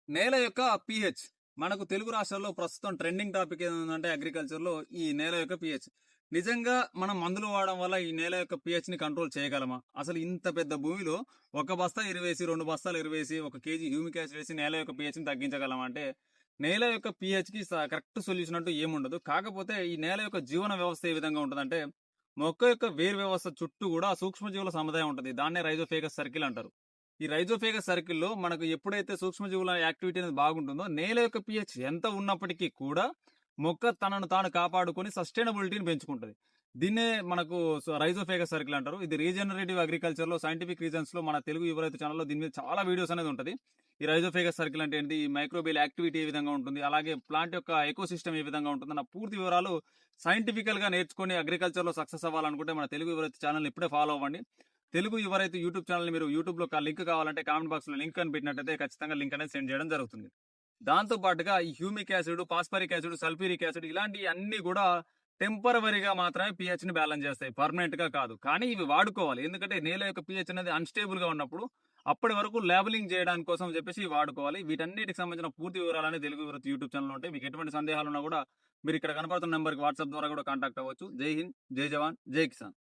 నేల యొక్క పీహెచ్ మనకు తెలుగు రాష్ట్రాల్లో ప్రస్తుతం ట్రెండింగ్ టాపిక్ ఏంటంటే అగ్రికల్చర్‌లో ఈ నేల యొక్క పీహెచ్. నిజంగా మనం మందులు వాడడం వల్ల ఈ నేల యొక్క పీహెచ్‌ని కంట్రోల్ చేయగలమా? అసలు ఇంత పెద్ద భూమిలో ఒక బస్తా ఎరువేసి, 2 బస్తాలు ఎరువేసి, 1 కేజీ హ్యూమిక్ యాసిడ్ వేసి నేల యొక్క పీహెచ్‌ని తగ్గించగలమా అంటే, నేల యొక్క పీహెచ్‌కి కరెక్ట్ సొల్యూషన్ అంటూ ఏముండదు. కాకపోతే ఈ నేల యొక్క జీవన వ్యవస్థ ఏ విధంగా ఉంటదంటే, మొక్క యొక్క వేరు వ్యవస్థ చుట్టూ గూడా సూక్ష్మజీవుల సముదాయం ఉంటది. దాన్నే రైజోఫేగస్ సర్కిల్ అంటారు. ఈ రైజోఫేగస్ సర్కిల్‌లో మనకు ఎప్పుడైతే సూక్ష్మజీవుల యాక్టివిటీ అనేది బాగుంటుందో, నేల యొక్క పీహెచ్ ఎంత ఉన్నప్పటికీ కూడా మొక్క తనను తాను కాపాడుకొని సస్టైనబిలిటీని పెంచుకుంటది. దీన్నే మనకు రైజోఫేగస్ సర్కిల్ అంటారు. ఇది రీజనరేటివ్ అగ్రికల్చర్‌లో సైంటిఫిక్ రీజన్స్‌లో మన తెలుగు యువ రైతు ఛానెల్‌లో దీని మీద చాలా వీడియోస్ అనేది ఉంటది. ఈ రైజోఫేగస్ సర్కిల్ అంటే ఏంటి? ఈ మైక్రోబియల్ యాక్టివిటీ ఏ విధంగా ఉంటుంది? అలాగే ప్లాంట్ యొక్క ఎకోసిస్టమ్ ఏ విధంగా ఉంటుందన్న పూర్తి వివరాలు సైంటిఫికల్‌గా నేర్చుకొని అగ్రికల్చర్‌లో సక్సెస్ అవ్వాలనుకుంటే మన తెలుగు యువ రైతు ఛానెల్‌ని ఇప్పుడే ఫాలో అవ్వండి. తెలుగు యువ రైతు యూట్యూబ్ ఛానెల్‌ని మీరు యూట్యూబ్‌లో లింక్ కావాలంటే కామెంట్ బాక్స్‌లో లింక్ అని పెట్టినట్టయితే ఖచ్చితంగా లింక్ అనేది సెండ్ చేయడం జరుగుతుంది. దాంతో పాటుగా ఈ humic acid, phosphoric acid, sulphuric acid ఇలాంటియి అన్నీ గూడా టెంపరవరీగా మాత్రమే పీహెచ్‌ని బ్యాలెన్స్ చేస్తాయి. పర్మనెంట్‌గా కాదు. కానీ ఇవి వాడుకోవాలి. ఎందుకంటే నేల యొక్క పీహెచ్ అనేది అన్‌స్టేబుల్‌గా ఉన్నప్పుడు అప్పటి వరకు లేబెలింగ్ చేయడానికి కోసం చెప్పేసి ఇవి వాడుకోవాలి. వీటన్నిటికి సంబంధించిన పూర్తి వివరాలన్నీ తెలుగు యువత యూట్యూబ్ ఛానెల్‌లో ఉంటాయి. మీకు ఎటువంటి సందేహాలున్నా గూడా మీరు ఇక్కడ కనపడుతున్న నంబర్‌కి వాట్సాప్ ద్వారా గూడా కాంటాక్ట్ అవ్వచ్చు. జై హింద్, జై జవాన్, జై కిసాన్.